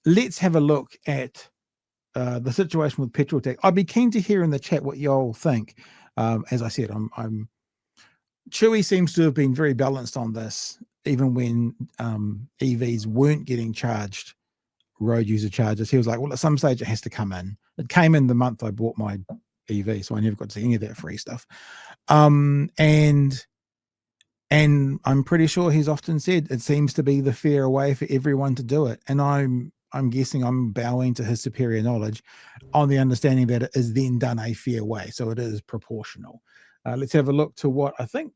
let's have a look at the situation with petrol tax. I'd be keen to hear in the chat what you all think. As I said, Chewie seems to have been very balanced on this, even when EVs weren't getting charged road user charges. He was like, well, at some stage it has to come in. It came in the month I bought my EV, so I never got to see any of that free stuff. And I'm pretty sure he's often said it seems to be the fair way for everyone to do it. And I'm guessing I'm bowing to his superior knowledge on the understanding that it is then done a fair way. So it is proportional. Let's have a look to what I think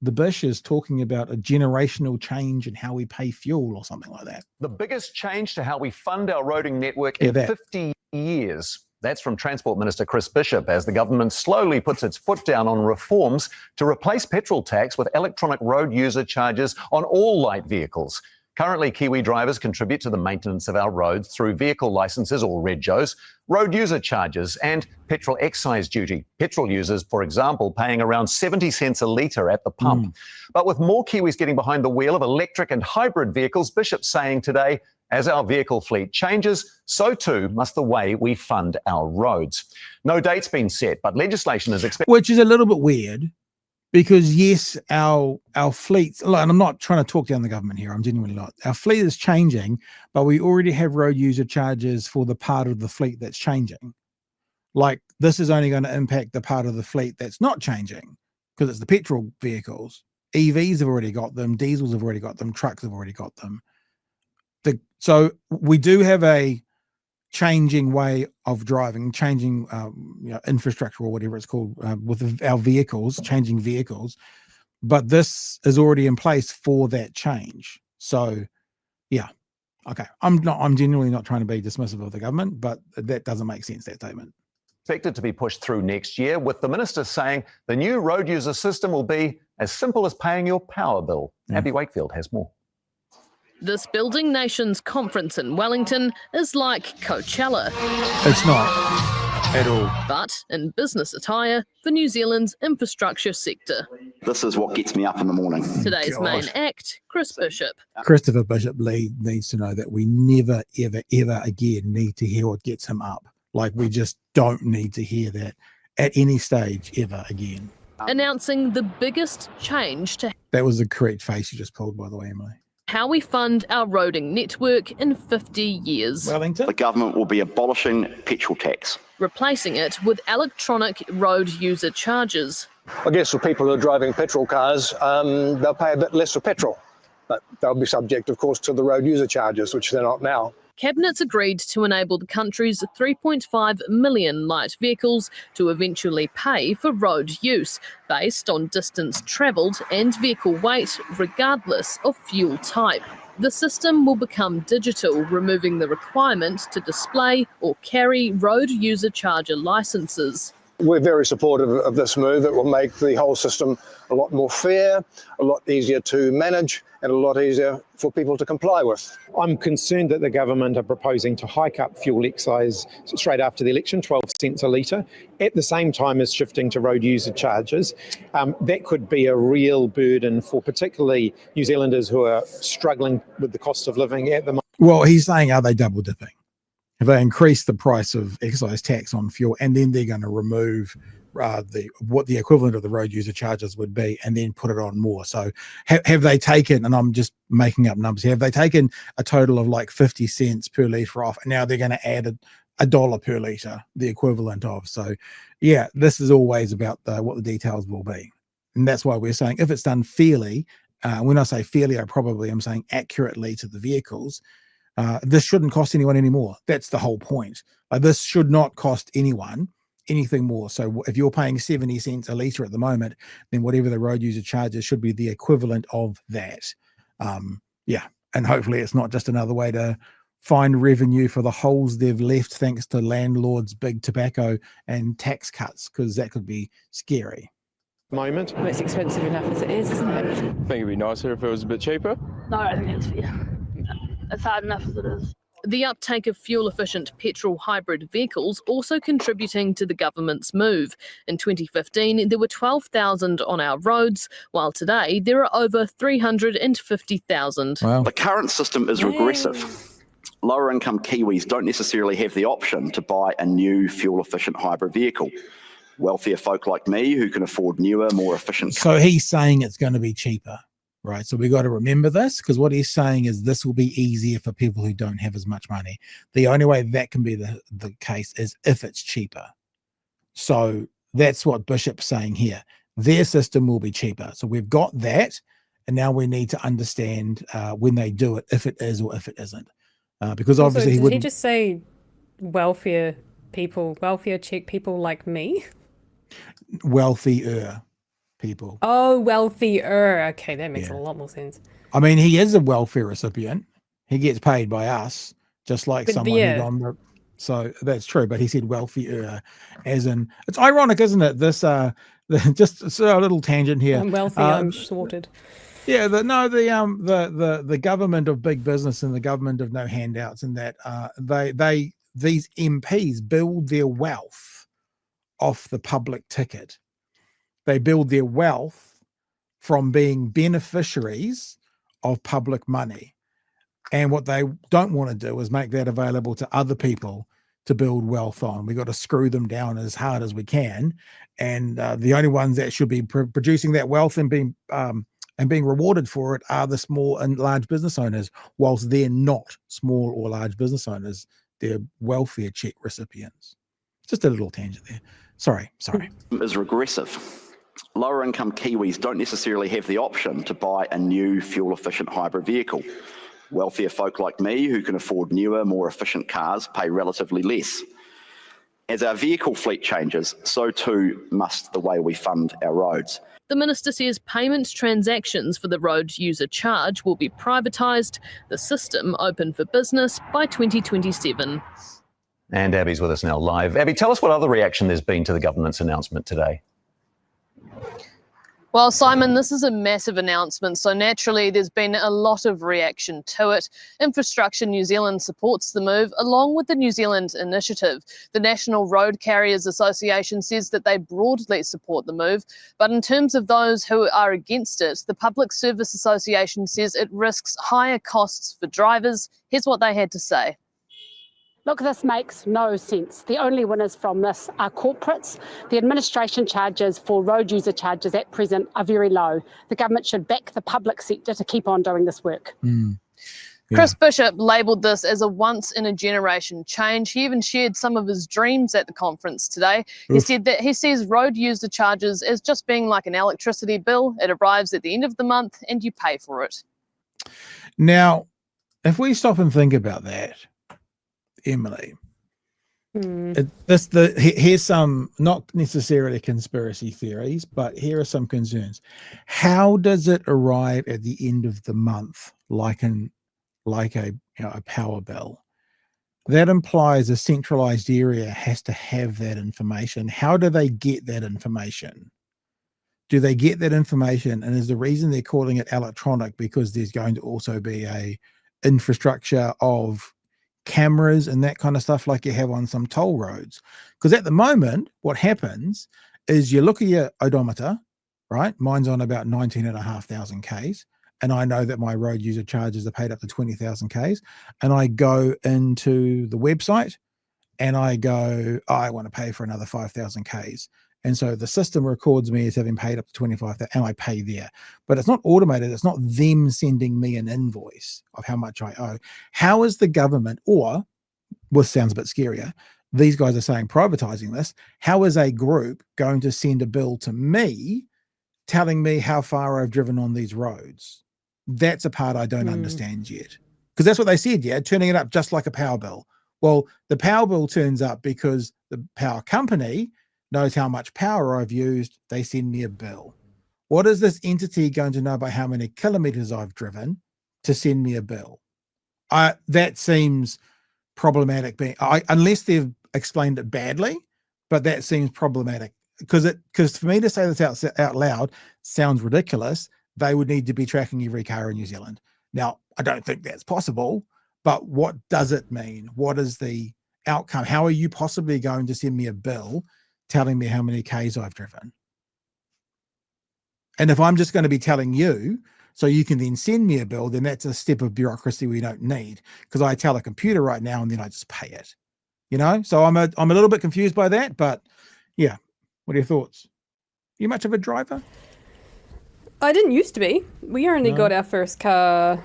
the Bish is talking about, a generational change in how we pay fuel or something like that. The biggest change to how we fund our roading network in 50 years. That's from Transport Minister Chris Bishop as the government slowly puts its foot down on reforms to replace petrol tax with electronic road user charges on all light vehicles. Currently, Kiwi drivers contribute to the maintenance of our roads through vehicle licences or regos, road user charges and petrol excise duty. Petrol users, for example, paying around 70 cents a litre at the pump. But with more Kiwis getting behind the wheel of electric and hybrid vehicles, Bishop's saying today, as our vehicle fleet changes, so too must the way we fund our roads. No date's been set, but legislation is expected. Which is a little bit weird. Because yes, our fleet, and I'm not trying to talk down the government here, I'm genuinely not. Our fleet is changing, but we already have road user charges for the part of the fleet that's changing. Like, this is only going to impact the part of the fleet that's not changing, because it's the petrol vehicles. EVs have already got them, diesels have already got them, trucks have already got them. So we do have a changing way of driving, changing infrastructure or whatever it's called with our vehicles, changing vehicles, but this is already in place for that change. So yeah, okay, I'm genuinely not trying to be dismissive of the government, but that doesn't make sense, that statement. Expected to be pushed through next year, with the minister saying the new road user system will be as simple as paying your power bill. Abby Wakefield has more. This Building Nations conference in Wellington is like Coachella. It's not at all. But in business attire for New Zealand's infrastructure sector. This is what gets me up in the morning. Today's main act, Chris Bishop. Christopher Bishop Lee needs to know that we never, ever, ever again need to hear what gets him up. Like, we just don't need to hear that at any stage ever again. Announcing the biggest change to... That was the correct face you just pulled, by the way, Emily. How we fund our roading network in 50 years. Wellington? The government will be abolishing petrol tax. Replacing it with electronic road user charges. I guess for people who are driving petrol cars, they'll pay a bit less for petrol. But they'll be subject, of course, to the road user charges, which they're not now. Cabinet's agreed to enable the country's 3.5 million light vehicles to eventually pay for road use, based on distance travelled and vehicle weight, regardless of fuel type. The system will become digital, removing the requirement to display or carry road user charger licences. We're very supportive of this move. It will make the whole system a lot more fair, a lot easier to manage, and a lot easier for people to comply with. I'm concerned that the government are proposing to hike up fuel excise straight after the election, 12 cents a litre, at the same time as shifting to road user charges. That could be a real burden for particularly New Zealanders who are struggling with the cost of living at the moment. Well, he's saying, are they double dipping? Have they increased the price of excise tax on fuel, and then they're going to remove what the equivalent of the road user charges would be, and then put it on more? So have they taken, and I'm just making up numbers here, have they taken a total of like 50 cents per litre off, and now they're going to add a dollar per litre, the equivalent of? So yeah, this is always about what the details will be. And that's why we're saying, if it's done fairly, when I say fairly, I'm saying accurately to the vehicles, this shouldn't cost anyone anymore. That's the whole point. This should not cost anyone anything more. So if you're paying 70 cents a litre at the moment, then whatever the road user charges should be the equivalent of that. Yeah, and hopefully it's not just another way to find revenue for the holes they've left thanks to landlords, big tobacco and tax cuts, because that could be scary. Moment. Well, it's expensive enough as it is, isn't it? I think it'd be nicer if it was a bit cheaper. No, I think it's fair. It's hard enough as it is. The uptake of fuel-efficient petrol hybrid vehicles also contributing to the government's move. In 2015, there were 12,000 on our roads, while today there are over 350,000. Wow. The current system is regressive. Lower income Kiwis don't necessarily have the option to buy a new fuel efficient hybrid vehicle. Wealthier folk like me who can afford newer, more efficient. So he's saying it's going to be cheaper, right? So we got to remember this, because what he's saying is this will be easier for people who don't have as much money. The only way that can be the case is if it's cheaper. So that's what Bishop's saying here. Their system will be cheaper. So we've got that. And now we need to understand when they do it, if it is or if it isn't. Because Also, obviously did he just say wealthier Czech people like me? Wealthier people. Oh, wealthier. Okay, that makes a lot more sense. I mean, he is a welfare recipient. He gets paid by us, just like someone who's on the. So that's true. But he said wealthier, as in, it's ironic, isn't it? This just a little tangent here. I'm wealthy. I'm sorted. Yeah, the government of big business and the government of no handouts, and that these MPs build their wealth off the public ticket. They build their wealth from being beneficiaries of public money. And what they don't want to do is make that available to other people to build wealth on. We got to screw them down as hard as we can. And the only ones that should be producing that wealth and being rewarded for it are the small and large business owners, whilst they're not small or large business owners. They're welfare check recipients. Just a little tangent there. Sorry. Is regressive. Lower income Kiwis don't necessarily have the option to buy a new fuel efficient hybrid vehicle. Wealthier folk like me who can afford newer, more efficient cars pay relatively less. As our vehicle fleet changes, so too must the way we fund our roads. The minister says payment transactions for the road user charge will be privatised, the system open for business by 2027. And Abby's with us now live. Abby, tell us what other reaction there's been to the government's announcement today. Well, Simon, this is a massive announcement, so naturally there's been a lot of reaction to it. Infrastructure New Zealand supports the move, along with the New Zealand Initiative. The National Road Carriers Association says that they broadly support the move, but in terms of those who are against it, the Public Service Association says it risks higher costs for drivers. Here's what they had to say. Look, this makes no sense. The only winners from this are corporates. The administration charges for road user charges at present are very low. The government should back the public sector to keep on doing this work. Yeah. Chris Bishop labelled this as a once-in-a-generation change. He even shared some of his dreams at the conference today. He said that he sees road user charges as just being like an electricity bill. It arrives at the end of the month and you pay for it. Now, if we stop and think about that, Emily, here's some, not necessarily conspiracy theories, but here are some concerns. How does it arrive at the end of the month like a power bill? That implies a centralized area has to have that information. How do they get that information? Do they get that information? And is the reason they're calling it electronic because there's going to also be a infrastructure of cameras and that kind of stuff like you have on some toll roads? Because at the moment, what happens is you look at your odometer, right? Mine's on about 19,500 Ks. And I know that my road user charges are paid up to 20,000 Ks. And I go into the website and I go, I want to pay for another 5,000 Ks. And so the system records me as having paid up to 25,000 and I pay there. But it's not automated. It's not them sending me an invoice of how much I owe. How is the government, or, which sounds a bit scarier, these guys are saying privatizing this, how is a group going to send a bill to me telling me how far I've driven on these roads? That's a part I don't understand yet. Because that's what they said, turning it up just like a power bill. Well, the power bill turns up because the power company knows how much power I've used. They send me a bill. What is this entity going to know by how many kilometers I've driven to send me a bill? That seems problematic, unless they've explained it badly, but that seems problematic because for me to say this out loud sounds ridiculous. They would need to be tracking every car in New Zealand. Now, I don't think that's possible, but what does it mean? What is the outcome? How are you possibly going to send me a bill telling me how many Ks I've driven? And if I'm just going to be telling you so you can then send me a bill, then that's a step of bureaucracy we don't need, because I tell a computer right now and then I just pay it, so I'm a little bit confused by that. But yeah, what are your thoughts? You much of a driver? I didn't used to be. We only No. got our first car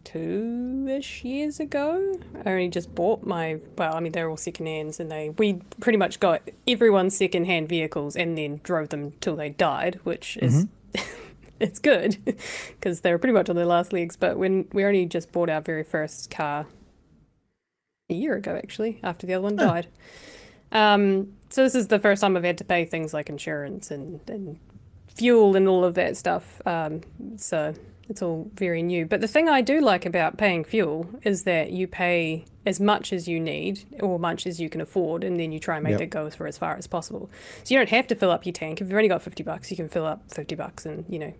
2-ish years ago. I only just bought they're all secondhands, and we pretty much got everyone's secondhand vehicles and then drove them till they died, which is it's good because they were pretty much on their last legs. But when we only just bought our very first car a year ago, actually, after the other one died. So this is the first time I've had to pay things like insurance and fuel and all of that stuff. So it's all very new. But the thing I do like about paying fuel is that you pay as much as you need or much as you can afford, and then you try and make it go for as far as possible. So you don't have to fill up your tank. If you've only got $50, you can fill up $50 and,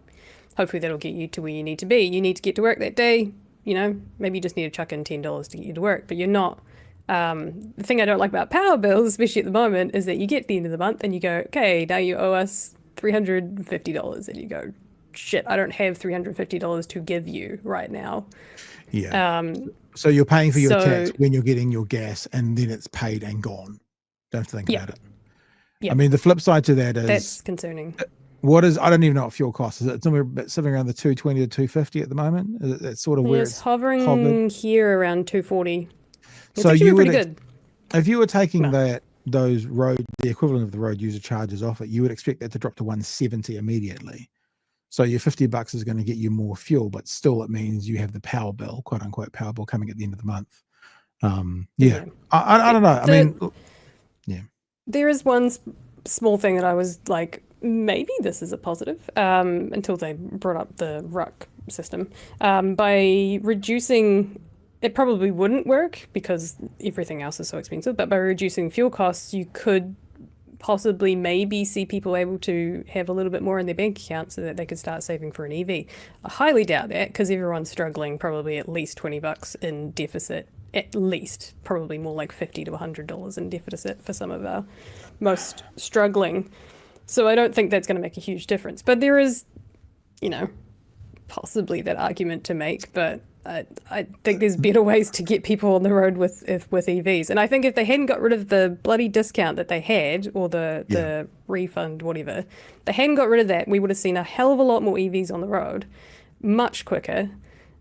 hopefully that'll get you to where you need to be. You need to get to work that day, maybe you just need to chuck in $10 to get you to work, but you're not. The thing I don't like about power bills, especially at the moment, is that you get to the end of the month and you go, okay, now you owe us $350, and you go, shit, I don't have $350 to give you right now. Yeah. So you're paying for your tax when you're getting your gas, and then it's paid and gone. Don't have to think about it. Yeah. I mean, the flip side to that is that's concerning. I don't even know what fuel costs. Is it somewhere something around the $2.20 to $2.50 at the moment? That's sort of where it's hovering here around $2.40. It's so you pretty would, good. If you were taking the equivalent of the road user charges off it, you would expect that to drop to $1.70 immediately. So your $50 is going to get you more fuel, but still it means you have the power bill, quote unquote power bill, coming at the end of the month. I don't know. There is one small thing that I was like, maybe this is a positive, until they brought up the ruck system. By reducing, it probably wouldn't work because everything else is so expensive, but by reducing fuel costs, you could possibly maybe see people able to have a little bit more in their bank account so that they could start saving for an EV. I highly doubt that because everyone's struggling probably at least $20 in deficit, at least, probably more like $50 to $100 in deficit for some of our most struggling. So I don't think that's going to make a huge difference. But there is, possibly that argument to make, but I think there's better ways to get people on the road with EVs. And I think if they hadn't got rid of the bloody discount that they had, or the refund, whatever, they hadn't got rid of that, we would have seen a hell of a lot more EVs on the road much quicker.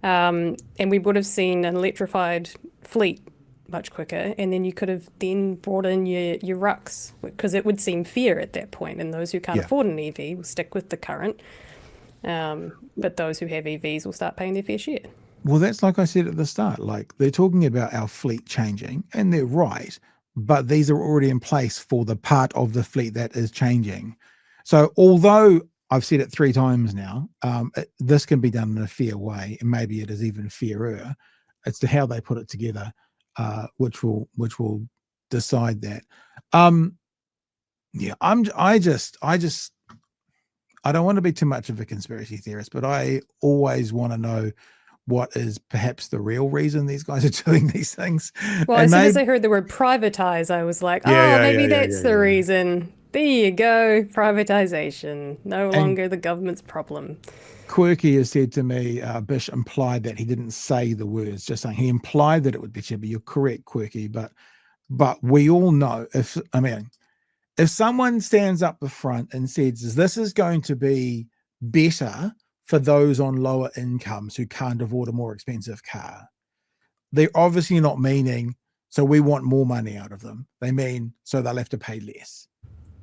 And we would have seen an electrified fleet much quicker. And then you could have then brought in your rucks, because it would seem fair at that point. And those who can't afford an EV will stick with the current. But those who have EVs will start paying their fair share. Well, that's like I said at the start, like they're talking about our fleet changing, and they're right, but these are already in place for the part of the fleet that is changing. So although I've said it 3 times now, this can be done in a fair way, and maybe it is even fairer. It's to how they put it together, which will decide that. I don't want to be too much of a conspiracy theorist, but I always want to know what is perhaps the real reason these guys are doing these things. Well, as soon as I heard the word privatize, I was like, maybe that's the reason. There you go, privatization. No longer the government's problem. Quirky has said to me, Bish implied that he didn't say the words, just saying he implied that it would be cheaper. You're correct, Quirky, but we all know if someone stands up the front and says this is going to be better for those on lower incomes who can't afford a more expensive car, they're obviously not meaning, so we want more money out of them. They mean, so they'll have to pay less.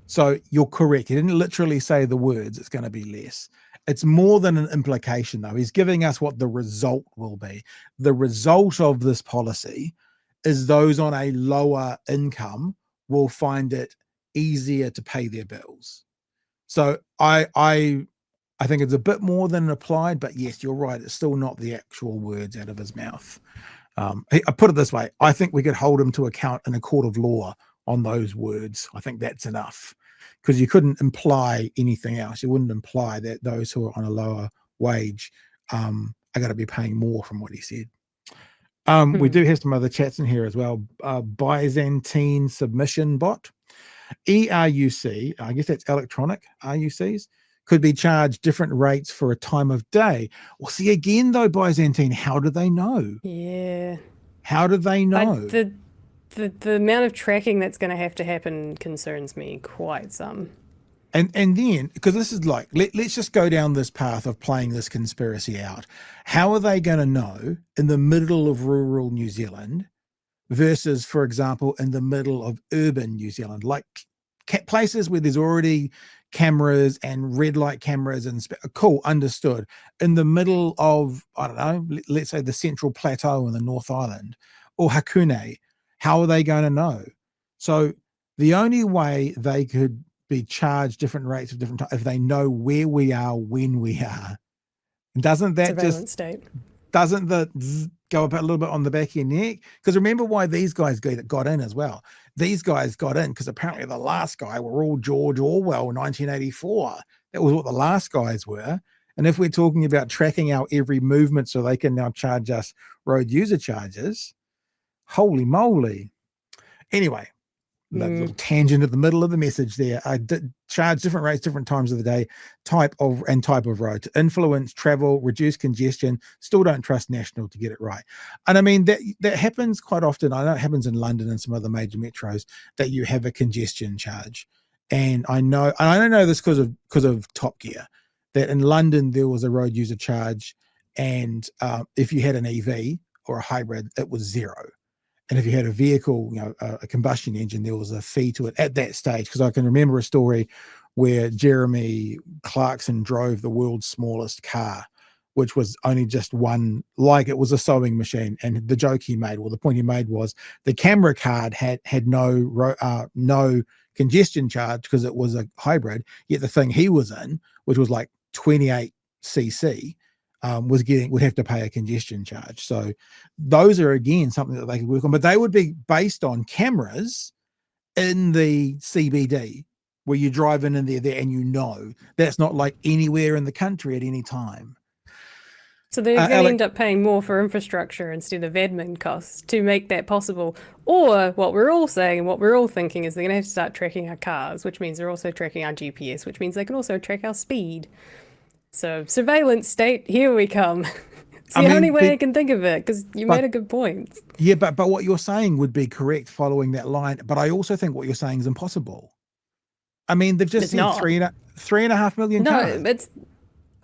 So you're correct. He didn't literally say the words, it's going to be less. It's more than an implication, though. He's giving us what the result will be. The result of this policy is those on a lower income will find it easier to pay their bills. So I think it's a bit more than applied, but yes, you're right. It's still not the actual words out of his mouth. I put it this way. I think we could hold him to account in a court of law on those words. I think that's enough, because you couldn't imply anything else. You wouldn't imply that those who are on a lower wage are going to be paying more from what he said. We do have some other chats in here as well. Byzantine submission bot. ERUC, I guess that's electronic RUCs, could be charged different rates for a time of day. Well, see, again, though, Byzantine, how do they know? Yeah. How do they know? The amount of tracking that's going to have to happen concerns me quite some. And then, because this is like, let's just go down this path of playing this conspiracy out. How are they going to know in the middle of rural New Zealand versus, for example, in the middle of urban New Zealand, like places where there's already cameras and red light cameras and cool, understood. In the middle of, I don't know, let's say the Central Plateau in the North Island or Hakone, how are they going to know? So the only way they could be charged different rates of different times if they know where we are when we are. Doesn't that Surveillance state. Doesn't the go up a little bit on the back of your neck? Because remember why these guys got in as well. These guys got in because apparently the last guy were all George Orwell in 1984. That was what the last guys were. And if we're talking about tracking our every movement so they can now charge us road user charges, holy moly. Anyway, that little tangent at the middle of the message there. I did charge different rates, different times of the day, type of road to influence travel, reduce congestion. Still don't trust National to get it right. And I mean, that happens quite often. I know it happens in London and some other major metros that you have a congestion charge. And I don't know this because of Top Gear, that in London there was a road user charge, and if you had an EV or a hybrid, it was $0. And if you had a vehicle, a combustion engine, there was a fee to it at that stage. Because I can remember a story where Jeremy Clarkson drove the world's smallest car, which was only just one, like it was a sewing machine. And the joke he made, well, the point he made was the camera card had no congestion charge because it was a hybrid. Yet the thing he was in, which was like 28 cc, would have to pay a congestion charge. So those are again something that they could work on, but they would be based on cameras in the CBD where you drive in and they're there, and that's not like anywhere in the country at any time. So they're going to end up paying more for infrastructure instead of admin costs to make that possible. Or what we're all saying and what we're all thinking is they're going to have to start tracking our cars, which means they're also tracking our GPS, which means they can also track our speed. So surveillance state, here we come. It's the only way I can think of it, because you made a good point. Yeah, but what you're saying would be correct following that line. But I also think what you're saying is impossible. I mean, they've just said 3.5 million cars.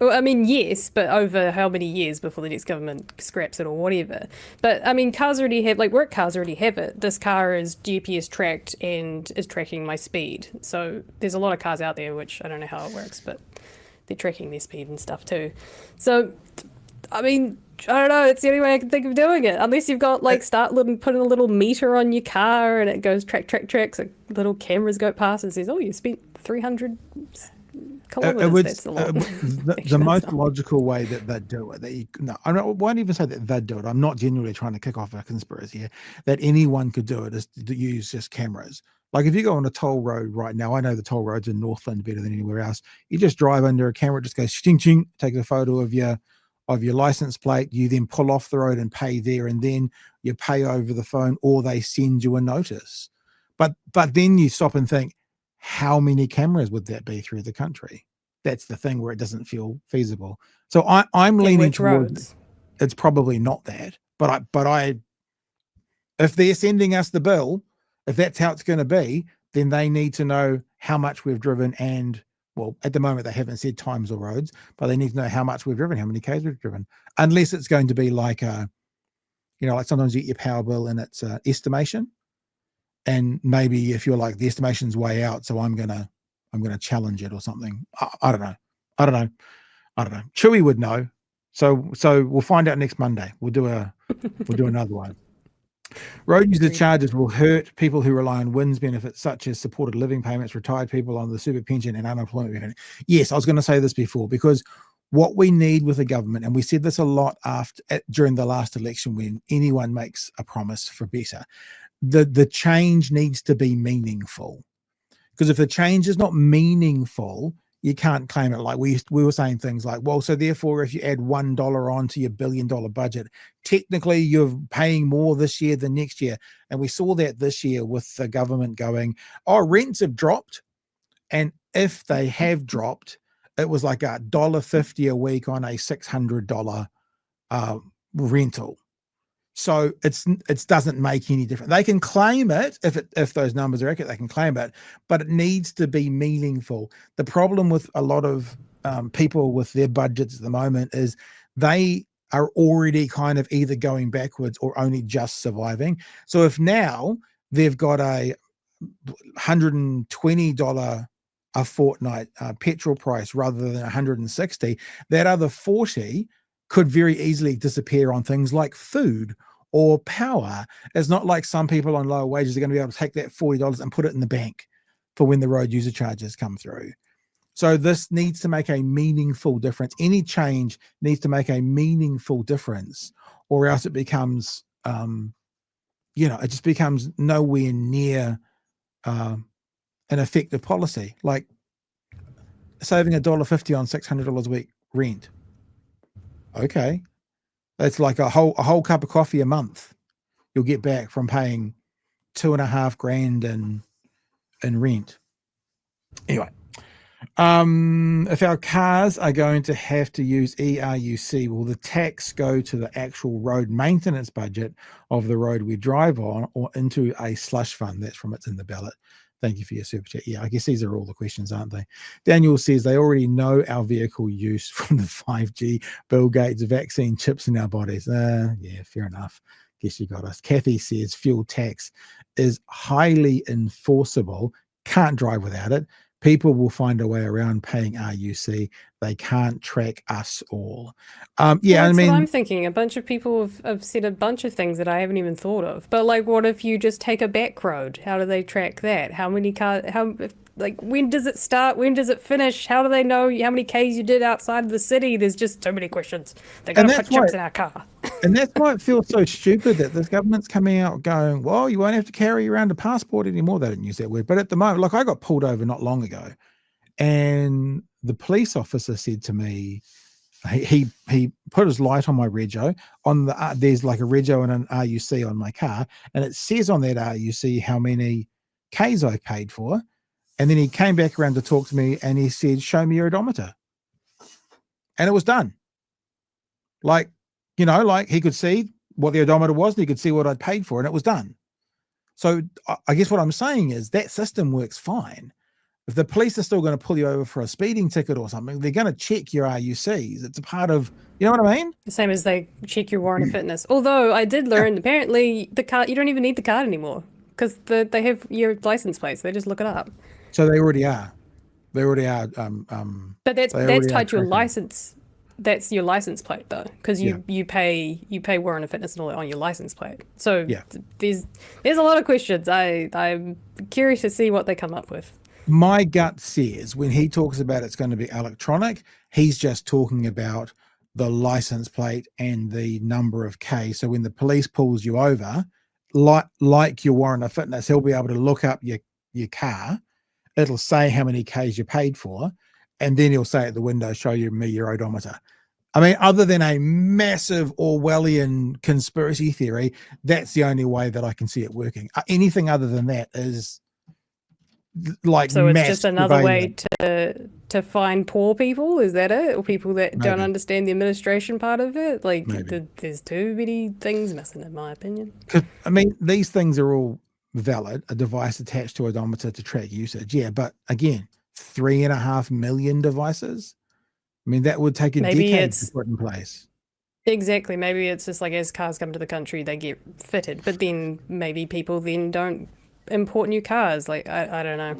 Well, I mean, yes, but over how many years before the next government scraps it or whatever? But I mean, cars already have, work cars already have it. This car is GPS tracked and is tracking my speed. So there's a lot of cars out there, which I don't know how it works, but they're tracking their speed and stuff too. So, I mean, I don't know, it's the only way I can think of doing it. Unless you've got, putting a little meter on your car and it goes track, so little cameras go past and says, oh, you spent 300 kilometers. That's a lot. The most logical way that they'd do it, I won't even say that they'd do it. I'm not genuinely trying to kick off a conspiracy here, that anyone could do it, is to use just cameras. Like if you go on a toll road right now, I know the toll roads in Northland better than anywhere else. You just drive under a camera, it just goes ching ching, takes a photo of your license plate. You then pull off the road and pay there, and then you pay over the phone, or they send you a notice. But then you stop and think, how many cameras would that be through the country? That's the thing where it doesn't feel feasible. So I'm leaning towards it's probably not that. But I if they're sending us the bill, if that's how it's going to be, then they need to know how much we've driven. And, well, at the moment, they haven't said times or roads, but they need to know how much we've driven, how many Ks we've driven. Unless it's going to be like sometimes you get your power bill and it's estimation. And maybe if you're like, the estimation's way out, so I'm gonna challenge it or something. I don't know. Chewie would know. So we'll find out next Monday. We'll do another one. Road user charges will hurt people who rely on WINS benefits such as supported living payments, retired people on the super pension and unemployment benefit. Yes, I was going to say this before, because what we need with the government, and we said this a lot during the last election when anyone makes a promise for better, the change needs to be meaningful. Because if the change is not meaningful, you can't claim it. Like we were saying things like, well, so therefore, if you add $1 onto your $1 billion budget, technically you're paying more this year than next year. And we saw that this year with the government going, oh, rents have dropped. And if they have dropped, it was like $1.50 a week on a $600 rental. So it doesn't make any difference. They can claim it if those numbers are accurate. They can claim it, but it needs to be meaningful. The problem with a lot of people with their budgets at the moment is they are already kind of either going backwards or only just surviving. So if now they've got a $120 a fortnight petrol price rather than 160, that other 40 could very easily disappear on things like food or power. It's not like some people on lower wages are going to be able to take that $40 and put it in the bank for when the road user charges come through. So this needs to make a meaningful difference. Any change needs to make a meaningful difference, or else it becomes, it just becomes nowhere near an effective policy. Like saving $1.50 on $600 a week rent. Okay, that's like a whole cup of coffee a month you'll get back from paying $2,500 in rent. Anyway, if our cars are going to have to use ERUC, will the tax go to the actual road maintenance budget of the road we drive on, or into a slush fund? That's from It's in the Ballot. Thank you for your super chat. Yeah, I guess these are all the questions, aren't they? Daniel says they already know our vehicle use from the 5G, Bill Gates vaccine chips in our bodies. Yeah, fair enough. Guess you got us. Kathy says fuel tax is highly enforceable. Can't drive without it. People will find a way around paying RUC. They can't track us all. Well, that's what I'm thinking. A bunch of people have said a bunch of things that I haven't even thought of. But like, what if you just take a back road? How do they track that? How many cars? When does it start? When does it finish? How do they know how many Ks you did outside of the city? There's just so many questions. They're going to put chips in our car. And that's why it feels so stupid that this government's coming out going, well, you won't have to carry around a passport anymore. They didn't use that word. But at the moment, like, I got pulled over not long ago, and the police officer said to me, he put his light on my rego. On the there's like a rego and an RUC on my car, and it says on that RUC how many Ks I paid for. And then he came back around to talk to me, and he said, show me your odometer. And it was done. Like, like he could see what the odometer was, and he could see what I'd paid for, and it was done. So I guess what I'm saying is that system works fine. If the police are still going to pull you over for a speeding ticket or something, they're going to check your RUCs. It's a part of, you know what I mean? The same as they check your warrant of fitness. Although I did learn, apparently, the card, you don't even need the card anymore, because they have your license plates. They just look it up. So they already are. They already are. But that's tied to your license. That's your license plate, though, because you pay warrant of fitness and all that on your license plate. So there's a lot of questions. I'm curious to see what they come up with. My gut says when he talks about it's going to be electronic, he's just talking about the license plate and the number of K. So when the police pulls you over, like your warrant of fitness, he'll be able to look up your car. It'll say how many Ks you paid for, and then he'll say at the window, show me your odometer. I mean, other than a massive Orwellian conspiracy theory, that's the only way that I can see it working. Anything other than that is like, so it's just another way to find poor people. Is that it? Or people that don't understand the administration part of it? Like, there's too many things missing, in my opinion. I mean, these things are all valid. A device attached to odometer to track usage, but again, 3.5 million devices. I mean, that would take a decade to put in place. Exactly. Maybe it's just like, as cars come to the country, they get fitted, but then maybe people then don't import new cars. Like, I don't know.